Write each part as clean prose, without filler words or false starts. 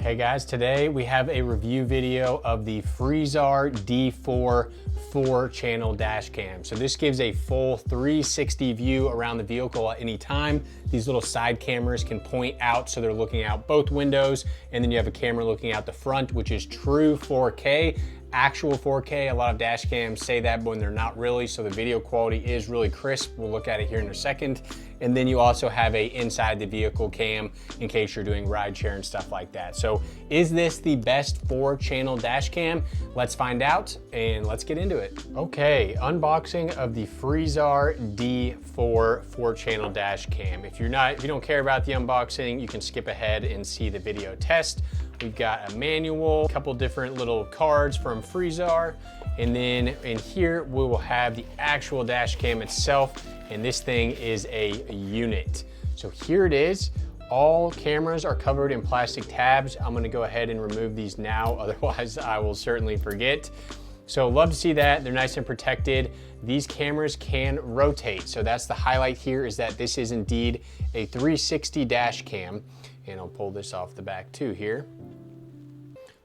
Hey guys, today we have a review video of the FREEXAR D4 4-channel dash cam. So this gives a full 360 view around the vehicle at any time. These little side cameras can point out so they're looking out both windows, and then you have a camera looking out the front, which is true 4K. Actual 4K, a lot of dash cams say that, but when they're not really, so the video quality is really crisp. We'll look at it here in a second. And then you also have a inside the vehicle cam in case you're doing rideshare and stuff like that. So is this the best 4-channel dash cam? Let's find out and let's get into it. Okay, unboxing of the FREEXAR D4 4-channel dash cam. If you don't care about the unboxing, you can skip ahead and see the video test. We've got a manual, a couple different little cards from FREEXAR, and then in here we will have the actual dash cam itself, and this thing is a unit. So here it is. All cameras are covered in plastic tabs. I'm gonna go ahead and remove these now, otherwise I will certainly forget. So love to see that. They're nice and protected. These cameras can rotate. So that's the highlight here, is that this is indeed a 360 dash cam. And I'll pull this off the back too here.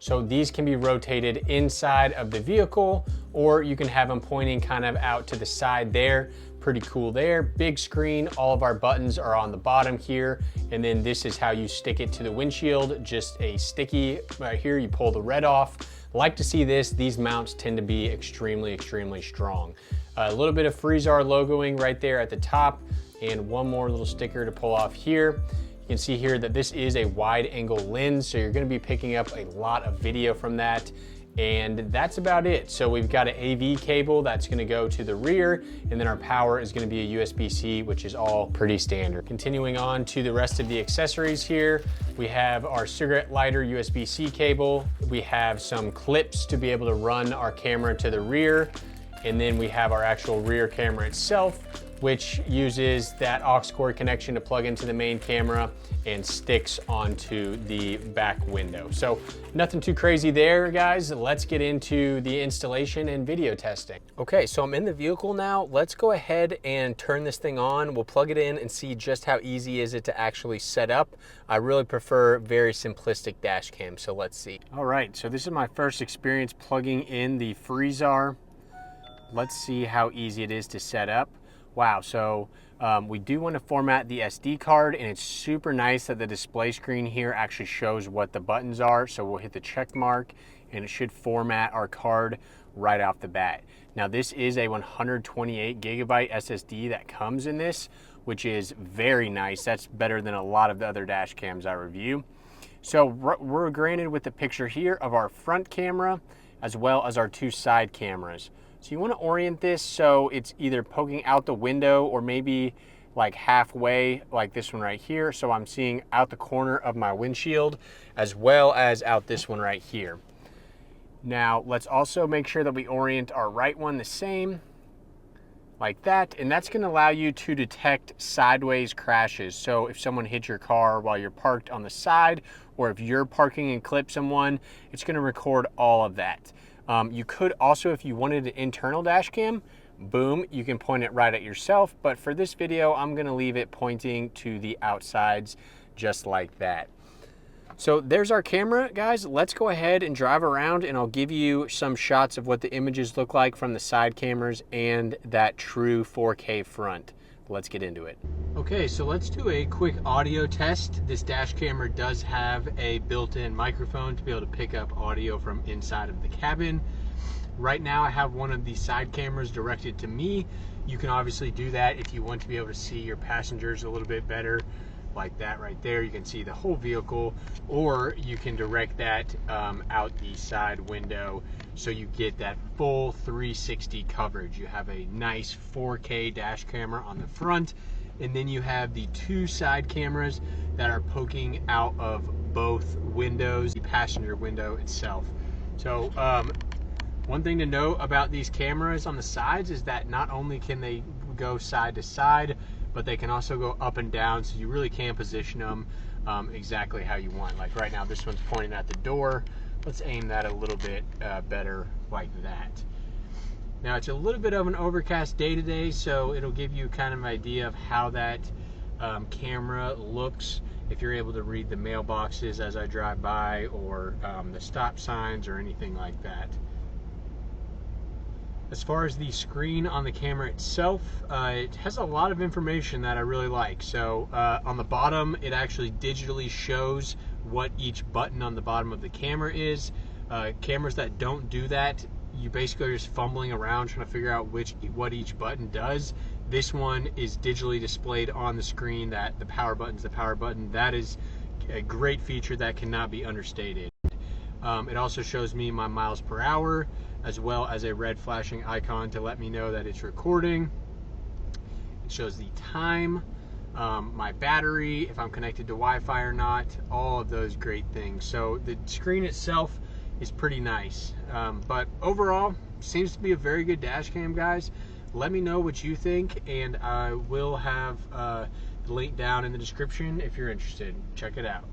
So these can be rotated inside of the vehicle, or you can have them pointing kind of out to the side there. Pretty cool there. Big screen, all of our buttons are on the bottom here. And then this is how you stick it to the windshield, just a sticky right here. You pull the red off. Like to see this. These mounts tend to be extremely, extremely strong. A little bit of FREEXAR logoing right there at the top, and one more little sticker to pull off here. You can see here that this is a wide angle lens, so you're gonna be picking up a lot of video from that. And that's about it. So we've got an AV cable that's gonna go to the rear, and then our power is gonna be a USB-C, which is all pretty standard. Continuing on to the rest of the accessories here, we have our cigarette lighter USB-C cable. We have some clips to be able to run our camera to the rear. And then we have our actual rear camera itself, which uses that aux cord connection to plug into the main camera and sticks onto the back window. So nothing too crazy there, guys. Let's get into the installation and video testing. Okay, so I'm in the vehicle now. Let's go ahead and turn this thing on. We'll plug it in and see just how easy is it to actually set up. I really prefer very simplistic dash cam, so let's see. All right, so this is my first experience plugging in the FREEXAR. Let's see how easy it is to set up. Wow, so we do want to format the SD card, and it's super nice that the display screen here actually shows what the buttons are. So we'll hit the check mark and it should format our card right off the bat. Now this is a 128 gigabyte SSD that comes in this, which is very nice. That's better than a lot of the other dash cams I review. So we're granted with the picture here of our front camera as well as our two side cameras. So you want to orient this so it's either poking out the window or maybe like halfway, like this one right here. So I'm seeing out the corner of my windshield as well as out this one right here. Now let's also make sure that we orient our right one the same, like that. And that's going to allow you to detect sideways crashes. So if someone hits your car while you're parked on the side, or if you're parking and clip someone, it's going to record all of that. You could also, if you wanted an internal dash cam, boom, you can point it right at yourself. But for this video, I'm gonna leave it pointing to the outsides just like that. So there's our camera, guys. Let's go ahead and drive around, and I'll give you some shots of what the images look like from the side cameras and that true 4K front. Let's get into it. Okay, so let's do a quick audio test. This dash camera does have a built-in microphone to be able to pick up audio from inside of the cabin. Right now I have one of the side cameras directed to me. You can obviously do that if you want to be able to see your passengers a little bit better, like that right there. You can see the whole vehicle, or you can direct that out the side window so you get that full 360 coverage. You have a nice 4K dash camera on the front, and then you have the two side cameras that are poking out of both windows, the passenger window itself. So one thing to note about these cameras on the sides is that not only can they go side to side, but they can also go up and down, so you really can position them exactly how you want. Like right now, this one's pointing at the door. Let's aim that a little bit better like that. Now it's a little bit of an overcast day today, so it'll give you kind of an idea of how that camera looks if you're able to read the mailboxes as I drive by, or the stop signs or anything like that. As far as the screen on the camera itself, it has a lot of information that I really like. So on the bottom, it actually digitally shows what each button on the bottom of the camera is. Cameras that don't do that, you basically are just fumbling around trying to figure out what each button does. This one is digitally displayed on the screen that the power button's the power button. That is a great feature that cannot be understated. It also shows me my miles per hour, as well as a red flashing icon to let me know that it's recording. It shows the time, my battery, if I'm connected to Wi-Fi or not, all of those great things. So the screen itself is pretty nice, but overall seems to be a very good dash cam, guys. Let me know what you think, and I will have the link down in the description if you're interested. Check it out.